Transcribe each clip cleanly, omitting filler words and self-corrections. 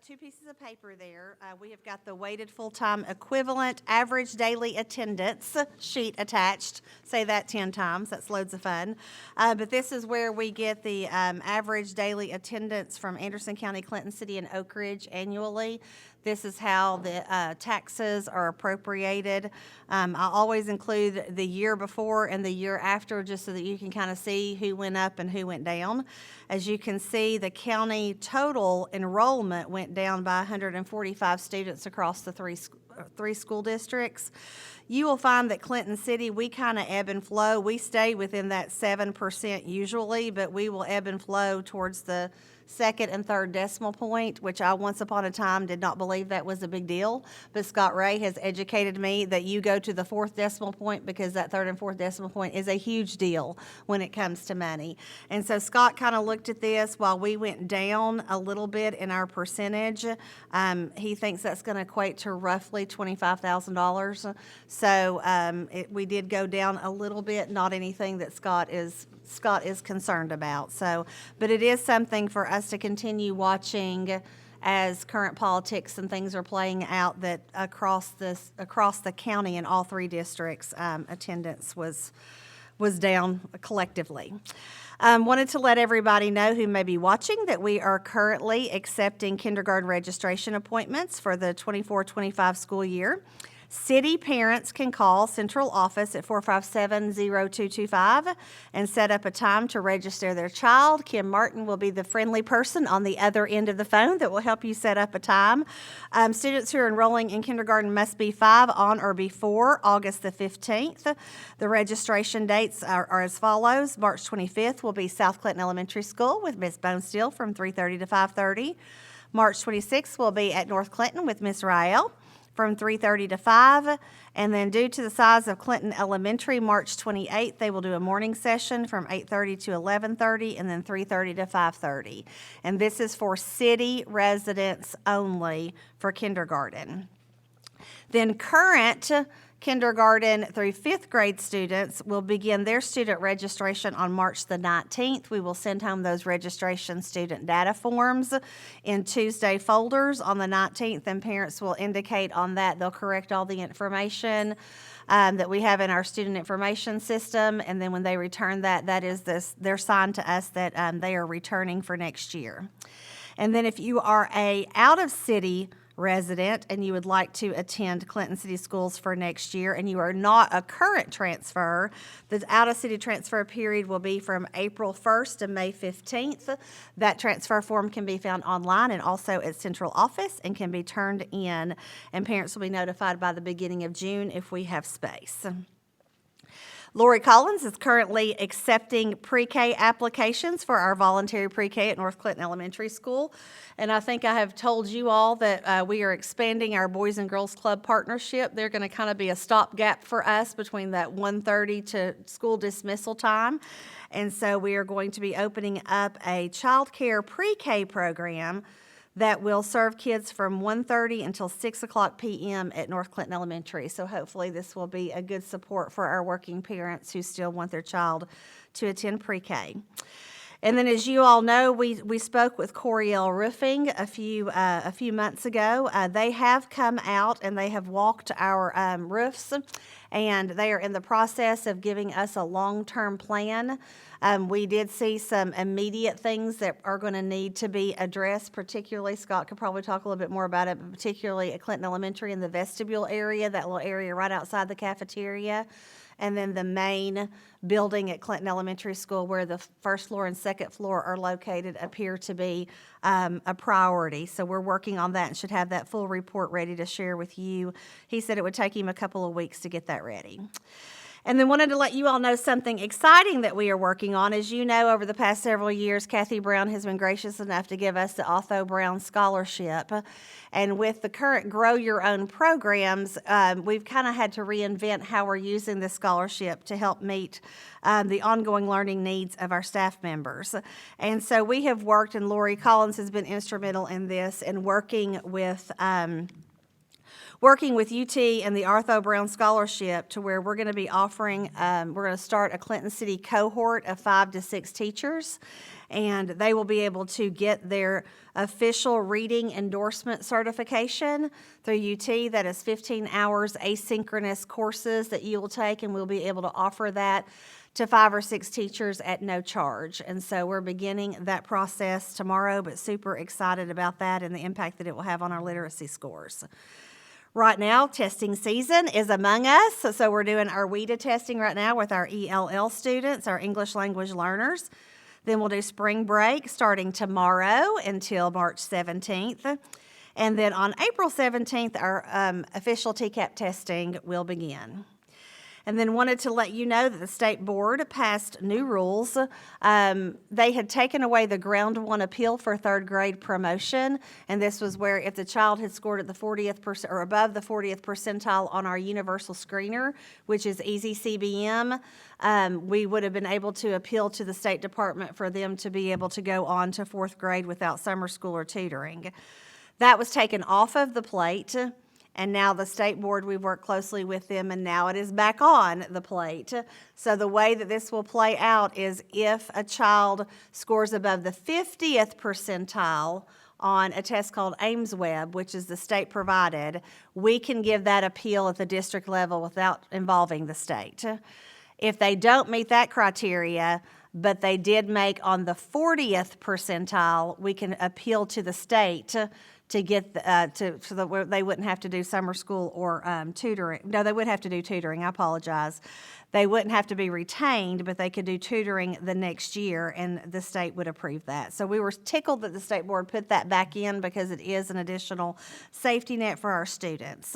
two pieces of paper there. We have got the weighted full-time equivalent average daily attendance sheet attached. Say that 10 times. That's loads of fun. But this is where we get the average daily attendance from Anderson County, Clinton City, and Oak Ridge annually. This is how the taxes are appropriated. I always include the year before and the year after just so that you can kind of see who went up and who went down. As you can see, the county total enrollment went down by 145 students across the three school districts. You will find that Clinton City, we kind of ebb and flow. We stay within that 7% usually, but we will ebb and flow towards the second and third decimal point, which I once upon a time did not believe that was a big deal. But Scott Ray has educated me that you go to the fourth decimal point because that third and fourth decimal point is a huge deal when it comes to money. And so Scott kind of looked at this while we went down a little bit in our percentage. He thinks that's going to equate to roughly $25,000. So we did go down a little bit, not anything that Scott is concerned about. So, but it is something for us to continue watching as current politics and things are playing out, that across the county in all three districts, attendance was down collectively. Wanted to let everybody know who may be watching that we are currently accepting kindergarten registration appointments for the 24-25 school year. City parents can call central office at 457-0225 and set up a time to register their child. Kim Martin will be the friendly person on the other end of the phone that will help you set up a time. Students who are enrolling in kindergarten must be 5 on or before August the 15th. The registration dates are as follows. March 25th will be South Clinton Elementary School with Miss Bonesteel from 3:30 to 5:30. March 26th will be at North Clinton with Miss Rael from 3:30 to 5, and then due to the size of Clinton Elementary, March 28th, they will do a morning session from 8:30 to 11:30, and then 3:30 to 5:30. And this is for city residents only for kindergarten. Then current kindergarten through 5th grade students will begin their student registration on March the 19th. We will send home those registration student data forms in Tuesday folders on the 19th, and parents will indicate on that. They'll correct all the information that we have in our student information system, and then when they return that is their sign to us that they are returning for next year. And then if you are a out-of-city resident and you would like to attend Clinton City Schools for next year and you are not a current transfer, the out-of-city transfer period will be from April 1st to May 15th. That transfer form can be found online and also at central office and can be turned in, and parents will be notified by the beginning of June if we have space. Lori Collins is currently accepting pre-K applications for our voluntary pre-K at North Clinton Elementary School. And I think I have told you all that we are expanding our Boys and Girls Club partnership. They're going to kind of be a stopgap for us between that 1:30 to school dismissal time. And so we are going to be opening up a child care pre-K program that will serve kids from 1:30 until 6 o'clock p.m. at North Clinton Elementary. So hopefully this will be a good support for our working parents who still want their child to attend pre-K. And then, as you all know, we spoke with Coriel Roofing a few months ago. They have come out and they have walked our roofs, and they are in the process of giving us a long-term plan. We did see some immediate things that are going to need to be addressed, particularly, Scott could probably talk a little bit more about it, but particularly at Clinton Elementary in the vestibule area, that little area right outside the cafeteria. And then the main building at Clinton Elementary School, where the first floor and second floor are located, appear to be a priority. So we're working on that and should have that full report ready to share with you. He said it would take him a couple of weeks to get that ready. And then wanted to let you all know something exciting that we are working on. As you know, over the past several years, Kathy Brown has been gracious enough to give us the Otho Brown Scholarship. And with the current Grow Your Own programs, we've kind of had to reinvent how we're using this scholarship to help meet the ongoing learning needs of our staff members. And so we have worked, and Lori Collins has been instrumental in this, in working with UT and the Otho Brown Scholarship, to where we're going to be offering, we're going to start a Clinton City cohort of 5 to 6 teachers. and they will be able to get their official reading endorsement certification through UT. That is 15 hours asynchronous courses that you will take, and we'll be able to offer that to 5 or 6 teachers at no charge. And so we're beginning that process tomorrow, but super excited about that and the impact that it will have on our literacy scores. Right now, testing season is among us, so we're doing our WIDA testing right now with our ELL students, our English language learners. Then we'll do spring break starting tomorrow until March 17th. And then on April 17th, our official TCAP testing will begin. And then wanted to let you know that the state board passed new rules. They had taken away the ground one appeal for third grade promotion, and this was where if the child had scored at the 40th or above the 40th percentile on our universal screener, which is Easy CBM, we would have been able to appeal to the State Department for them to be able to go on to 4th grade without summer school or tutoring. That was taken off of the plate. And now the state board, we've worked closely with them, and now it is back on the plate. So the way that this will play out is if a child scores above the 50th percentile on a test called AIMSweb, which is the state provided, we can give that appeal at the district level without involving the state. If they don't meet that criteria, but they did make on the 40th percentile, we can appeal to the state to get so that they wouldn't have to do summer school or tutoring. No, they would have to do tutoring. I apologize. They wouldn't have to be retained, but they could do tutoring the next year, and the state would approve that. So we were tickled that the state board put that back in because it is an additional safety net for our students.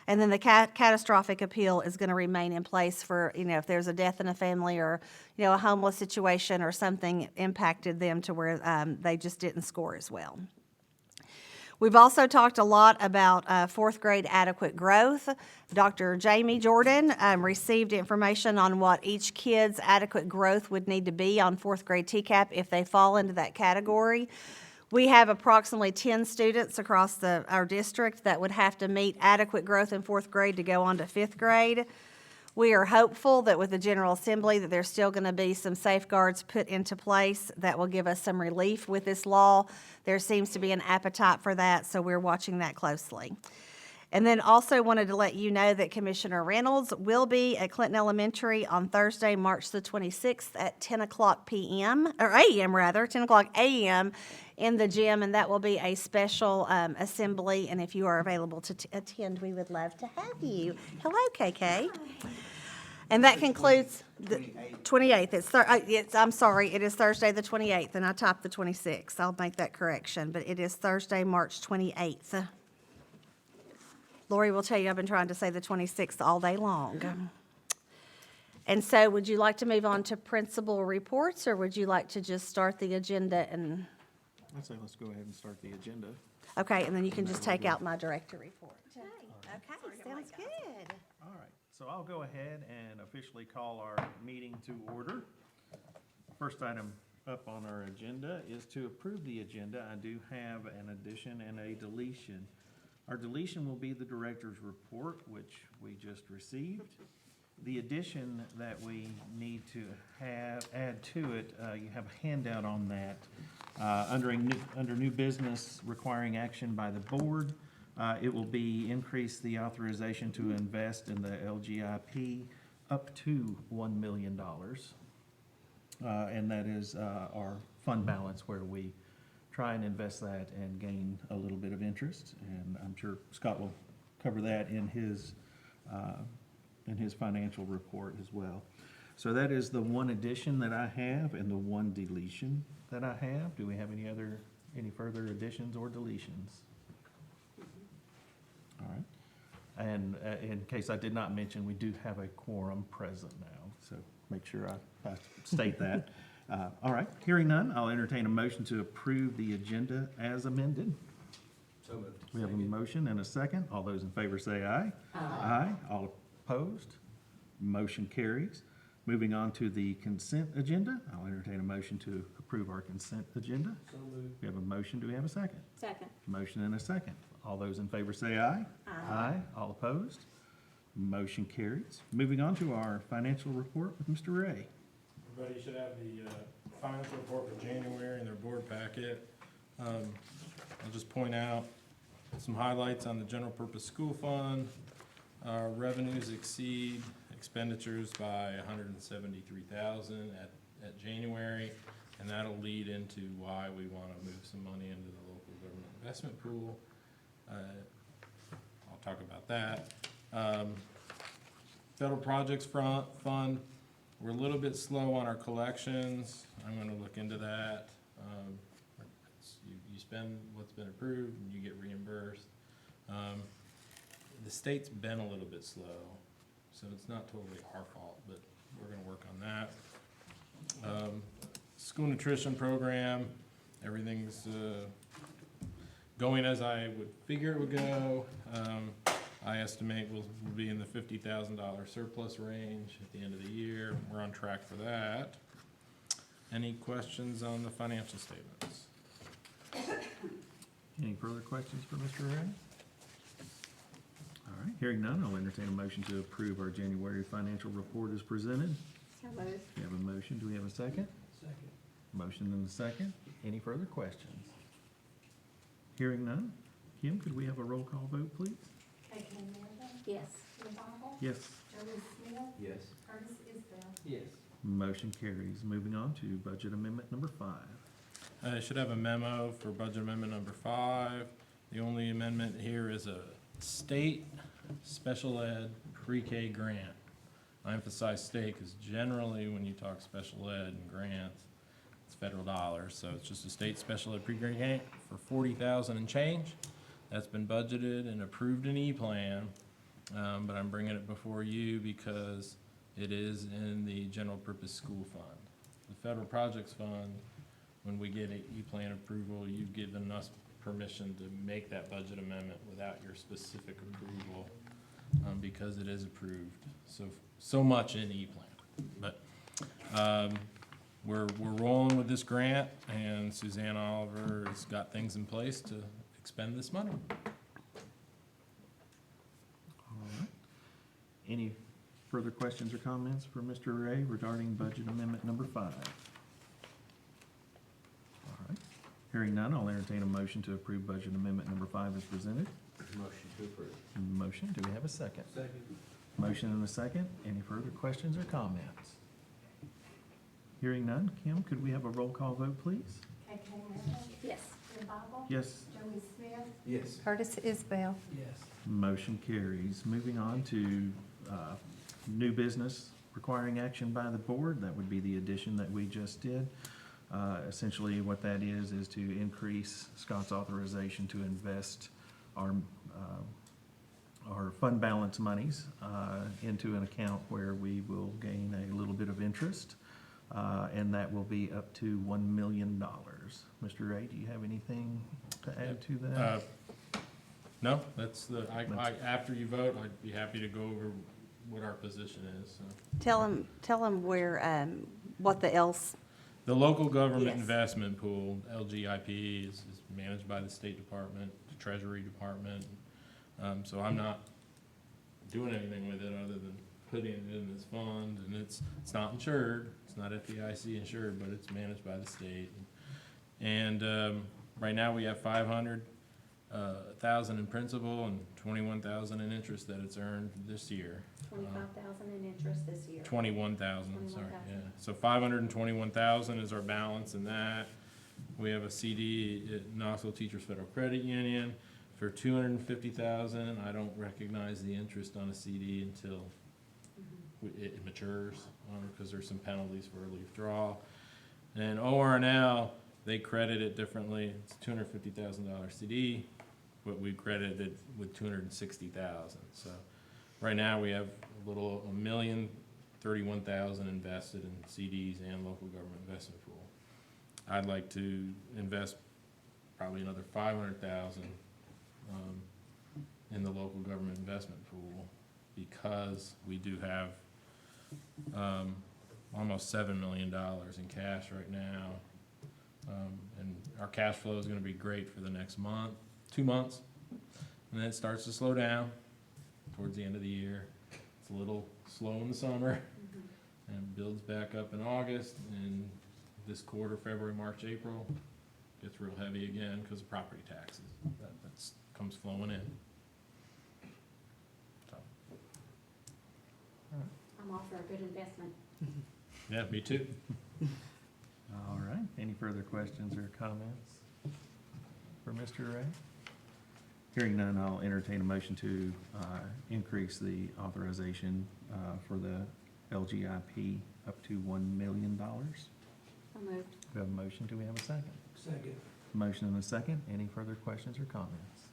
And then the catastrophic appeal is going to remain in place for, if there's a death in a family or, a homeless situation or something impacted them to where they just didn't score as well. We've also talked a lot about 4th grade adequate growth. Dr. Jamie Jordan received information on what each kid's adequate growth would need to be on 4th grade TCAP if they fall into that category. We have approximately 10 students across our district that would have to meet adequate growth in 4th grade to go on to 5th grade. We are hopeful that with the General Assembly that there's still going to be some safeguards put into place that will give us some relief with this law. There seems to be an appetite for that, so we're watching that closely. And then also wanted to let you know that Commissioner Reynolds will be at Clinton Elementary on Thursday, March the 26th at 10 o'clock p.m., or a.m. rather, 10 o'clock a.m. in the gym, and that will be a special assembly, and if you are available to attend, we would love to have you. Hello, KK. And that concludes the 28th. I'm sorry, it is Thursday the 28th, and I typed the 26th. I'll make that correction, but it is Thursday, March 28th. Lori will tell you I've been trying to say the 26th all day long. And so would you like to move on to principal reports, or would you like to just start the agenda and? I'd say let's go ahead and start the agenda. Okay, and then you can just take out my director report. Okay, sounds good. All right, so I'll go ahead and officially call our meeting to order. First item up on our agenda is to approve the agenda. I do have an addition and a deletion. Our deletion will be the director's report, which we just received. The addition that we need to add to it, you have a handout on that. Under new business requiring action by the board, it will be increase the authorization to invest in the LGIP up to $1 million. And that is our fund balance where we try and invest that and gain a little bit of interest. And I'm sure Scott will cover that in his financial report as well. So that is the one addition that I have and the one deletion that I have. Do we have any further additions or deletions? All right. And in case I did not mention, we do have a quorum present now, so make sure I state that. All right, hearing none, I'll entertain a motion to approve the agenda as amended. So moved. We have a motion and a second. All those in favor say aye. Aye. All opposed? Motion carries. Moving on to the consent agenda, I'll entertain a motion to approve our consent agenda. So moved. We have a motion. Do we have a second? Second. Motion and a second. All those in favor say aye. Aye. All opposed? Motion carries. Moving on to our financial report with Mr. Ray. Everybody should have the financial report for January in their board packet. I'll just point out some highlights on the general purpose school fund. Our revenues exceed expenditures by $173,000 at January, and that'll lead into why we want to move some money into the local government investment pool. I'll talk about that. Federal projects fund, we're a little bit slow on our collections. I'm gonna look into that. You spend what's been approved and you get reimbursed. The state's been a little bit slow, so it's not totally our fault, but we're gonna work on that. School nutrition program, everything's going as I would figure it would go. I estimate we'll be in the $50,000 surplus range at the end of the year. We're on track for that. Any questions on the financial statements? Any further questions for Mr. Ray? All right, hearing none, I'll entertain a motion to approve our January financial report as presented. So moved. We have a motion, do we have a second? Second. Motion and a second. Any further questions? Hearing none. Kim, could we have a roll call vote, please? Kay Manning, Yes. Jim Bobble, Yes. Joey Smith, Yes. Curtis Isbell. Yes. Motion carries. Moving on to budget amendment number 5. I should have a memo for budget amendment number 5. The only amendment here is a state special ed pre-K grant. I emphasize state because generally when you talk special ed and grants, it's federal dollars. So it's just a state special ed pre-K grant for $40,000 and change. That's been budgeted and approved in E-Plan, but I'm bringing it before you because it is in the general purpose school fund. The federal projects fund, when we get an E-Plan approval, you've given us permission to make that budget amendment without your specific approval, because it is approved. So much in E-Plan. But, we're rolling with this grant, and Suzanne Oliver has got things in place to expend this money. All right. Any further questions or comments for Mr. Ray regarding budget amendment number 5? All right. Hearing none, I'll entertain a motion to approve budget amendment number 5 as presented. Motion to approve. Motion, do we have a second? Second. Motion and a second. Any further questions or comments? Hearing none, Kim, could we have a roll call vote, please? Kay Manning, Yes. Jim Bobble, Yes. Joey Smith, Yes. Curtis Isbell. Yes. Motion carries. Moving on to new business requiring action by the board. That would be the addition that we just did. Essentially, what that is to increase Scott's authorization to invest our fund balance monies into an account where we will gain a little bit of interest, and that will be up to $1 million. Mr. Ray, do you have anything to add to that? No, that's after you vote, I'd be happy to go over what our position is, so. Tell them where, what the else, The local government Yes. investment pool, LGIP, is managed by the State Department, the Treasury Department. So I'm not doing anything with it other than putting it in this fund, and it's not insured, it's not FDIC insured, but it's managed by the state. And right now, we have $500,000 in principal and $21,000 in interest that it's earned this year. 25,000 in interest this year. 21,000, sorry, 21,000. yeah. So 521,000 is our balance in that. We have a CD at Knoxville Teachers Federal Credit Union for 250,000. I don't recognize the interest on a CD until it matures, because there's some penalties for early withdrawal. And ORNL, they credit it differently. It's a $250,000 CD, but we credit it with 260,000. So right now, we have a little, 1,031,000 invested in CDs and local government investment pool. I'd like to invest probably another 500,000 in the local government investment pool, because we do have almost $7 million in cash right now. And our cash flow is gonna be great for the next month, 2 months. And then it starts to slow down towards the end of the year. It's a little slow in the summer and builds back up in August. And this quarter, February, March, April, gets real heavy again because of property taxes. That's comes flowing in. So, I'm all for a good investment. yeah, me too. All right, any further questions or comments for Mr. Ray? Hearing none, I'll entertain a motion to increase the authorization for the LGIP up to $1 million. So moved. We have a motion, do we have a second? Second. Motion and a second, any further questions or comments?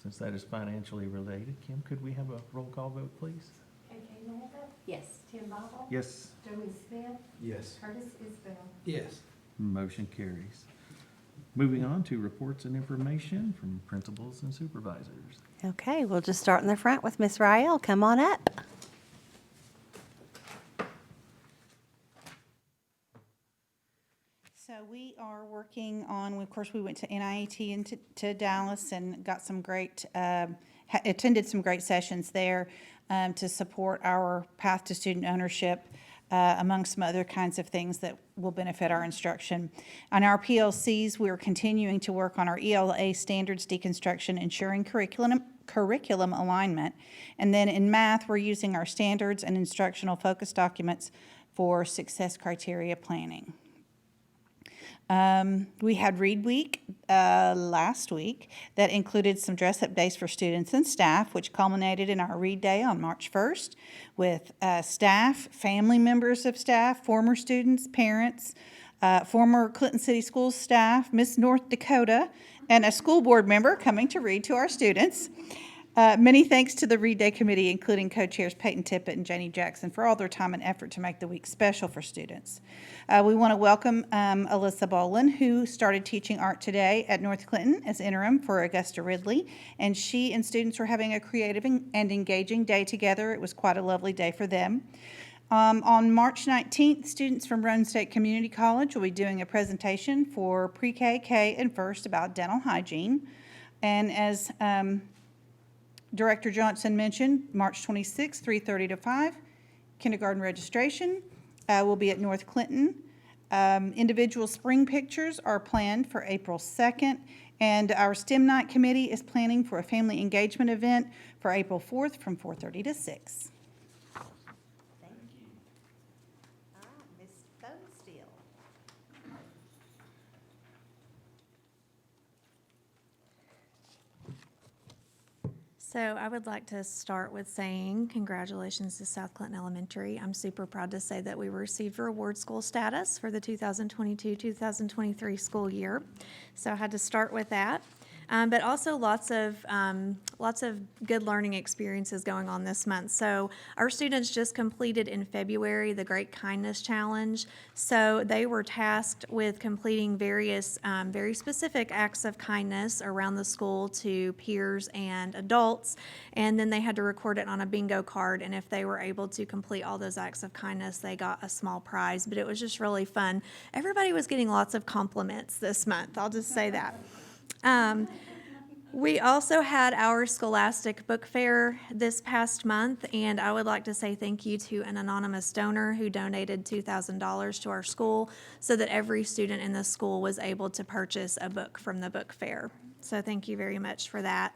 Since that is financially related, Kim, could we have a roll call vote, please? KK Naga, Yes. Tim Bobble. Yes. Joey Smith, Yes. Curtis Isbell. Yes. Motion carries. Moving on to reports and information from principals and supervisors. Okay, we'll just start in the front with Miss Rael. Come on up. So we are working on, of course, we went to NIAT and to Dallas and got some great, attended some great sessions there to support our path to student ownership, among some other kinds of things that will benefit our instruction. On our PLCs, we're continuing to work on our ELA standards deconstruction, ensuring curriculum alignment. And then in math, we're using our standards and instructional focus documents for success criteria planning. We had Read Week last week that included some dress-up days for students and staff, which culminated in our Read Day on March 1st with staff, family members of staff, former students, parents, former Clinton City Schools staff, Miss North Dakota, and a school board member coming to read to our students. Many thanks to the Read Day Committee, including co-chairs Peyton Tippett and Janie Jackson, for all their time and effort to make the week special for students. We want to welcome Alyssa Bolin, who started teaching art today at North Clinton as interim for Augusta Ridley, and she and students were having a creative and engaging day together. It was quite a lovely day for them. On March 19th, students from Roane State Community College will be doing a presentation for pre-K, K, and first about dental hygiene. And as Director Johnson mentioned, March 26th, 3:30 to 5, kindergarten registration will be at North Clinton. Individual spring pictures are planned for April 2nd, and our STEM Night Committee is planning for a family engagement event for April 4th from 4:30 to 6. Thank you. Miss Bonesteel. So I would like to start with saying congratulations to South Clinton Elementary. I'm super proud to say that we received reward school status for the 2022-2023 school year. So I had to start with that. But also lots of good learning experiences going on this month. So our students just completed in February the Great Kindness Challenge. So they were tasked with completing various very specific acts of kindness around the school to peers and adults. And then they had to record it on a bingo card. And if they were able to complete all those acts of kindness, they got a small prize. But it was just really fun. Everybody was getting lots of compliments this month. I'll just say that. We also had our Scholastic Book Fair this past month, and I would like to say thank you to an anonymous donor who donated $2,000 to our school so that every student in the school was able to purchase a book from the book fair. So thank you very much for that.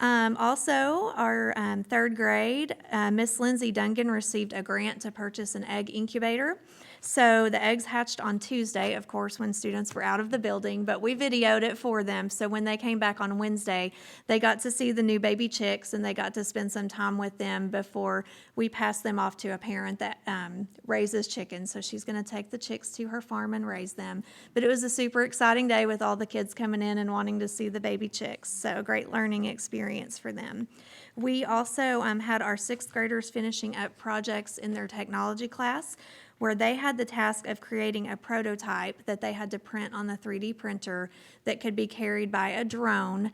Also, our third grade, Miss Lindsay Dungan received a grant to purchase an egg incubator. So the eggs hatched on Tuesday, of course, when students were out of the building, but we videoed it for them. So when they came back on Wednesday, they got to see the new baby chicks and they got to spend some time with them before we passed them off to a parent that raises chickens. So she's going to take the chicks to her farm and raise them. But it was a super exciting day with all the kids coming in and wanting to see the baby chicks. So a great learning experience for them. We also had our sixth graders finishing up projects in their technology class, where they had the task of creating a prototype that they had to print on the 3D printer that could be carried by a drone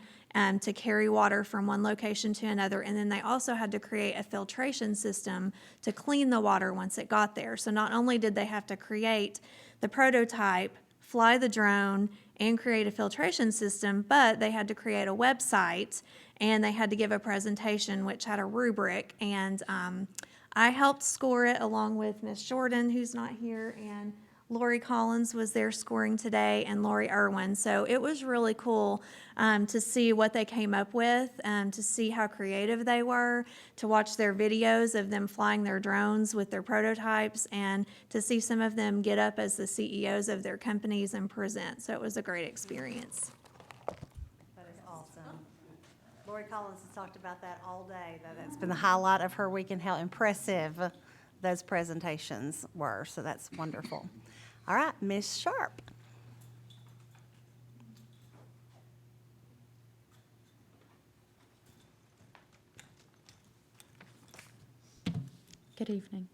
to carry water from one location to another. And then they also had to create a filtration system to clean the water once it got there. So not only did they have to create the prototype, fly the drone, and create a filtration system, but they had to create a website and they had to give a presentation which had a rubric. And I helped score it along with Miss Jordan, who's not here, and Lori Collins was there scoring today, and Lori Irwin. So it was really cool to see what they came up with, to see how creative they were, to watch their videos of them flying their drones with their prototypes, and to see some of them get up as the CEOs of their companies and present. So it was a great experience. That is awesome. Lori Collins has talked about that all day, that that's been the highlight of her week and how impressive those presentations were, so that's wonderful. All right, Ms. Sharp. Good evening.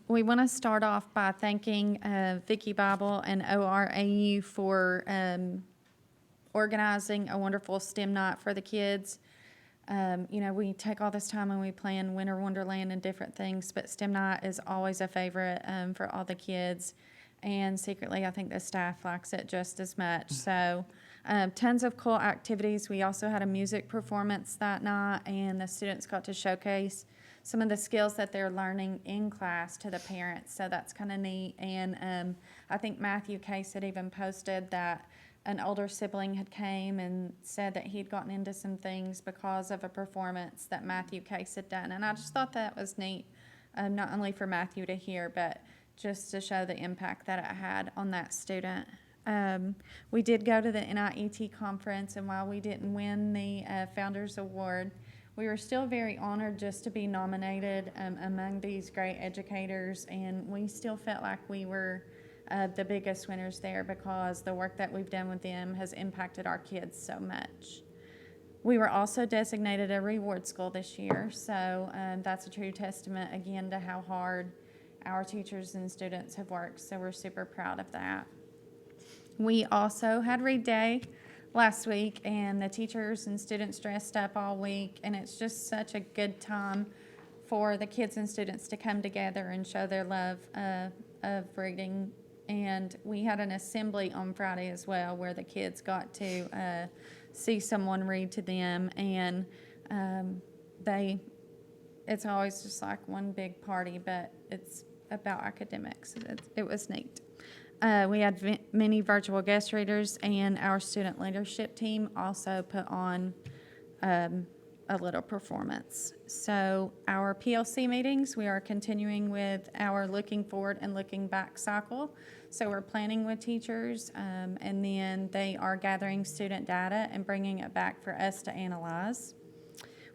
We want to start off by thanking Vicki Bible and ORAU for organizing a wonderful STEM night for the kids. We take all this time and we plan Winter Wonderland and different things, but STEM night is always a favorite for all the kids. And secretly, I think the staff likes it just as much. So tons of cool activities. We also had a music performance that night, and the students got to showcase some of the skills that they're learning in class to the parents. So that's kind of neat. And I think Matthew Case had even posted that an older sibling had came and said that he'd gotten into some things because of a performance that Matthew Case had done. And I just thought that was neat, not only for Matthew to hear, but just to show the impact that it had on that student. We did go to the NIET conference, and while we didn't win the Founders Award, we were still very honored just to be nominated among these great educators, and we still felt like we were the biggest winners there because the work that we've done with them has impacted our kids so much. We were also designated a reward school this year, so that's a true testament again to how hard our teachers and students have worked, so we're super proud of that. We also had Read Day last week, and the teachers and students dressed up all week, and it's just such a good time for the kids and students to come together and show their love of reading. And we had an assembly on Friday as well where the kids got to see someone read to them, and it's always just like one big party, but it's about academics. It was neat. We had many virtual guest readers, and our student leadership team also put on a little performance. So our PLC meetings, we are continuing with our looking forward and looking back cycle. So we're planning with teachers, and then they are gathering student data and bringing it back for us to analyze.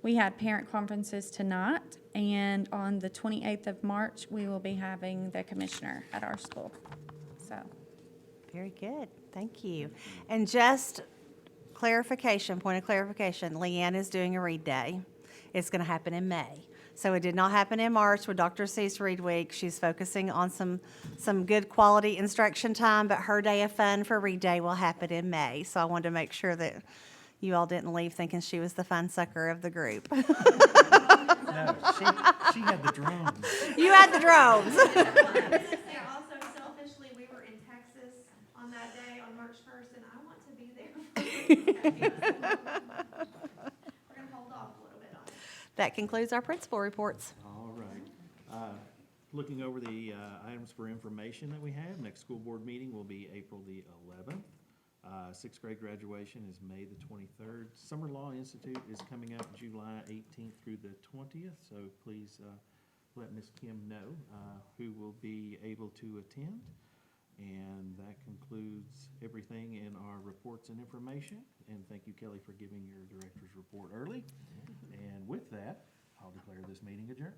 We had parent conferences tonight, and on the 28th of March, we will be having the commissioner at our school. So, Very good, thank you. And just point of clarification, Leanne is doing a read day. It's going to happen in May. So it did not happen in March with Dr. C's Read Week. She's focusing on some good quality instruction time, but her day of fun for Read Day will happen in May. So I wanted to make sure that you all didn't leave thinking she was the fun sucker of the group. No, she had the drones. You had the drones. Yeah, also selfishly, we were in Texas on that day, on March 1st, and I want to be there. We're going to hold off a little bit on it. That concludes our principal reports. All right. Looking over the items for information that we have, next school board meeting will be April the 11th. Sixth grade graduation is May the 23rd. Summer Law Institute is coming up July 18th through the 20th, so please let Ms. Kim know who will be able to attend. And that concludes everything in our reports and information. And thank you, Kelly, for giving your director's report early. And with that, I'll declare this meeting adjourned.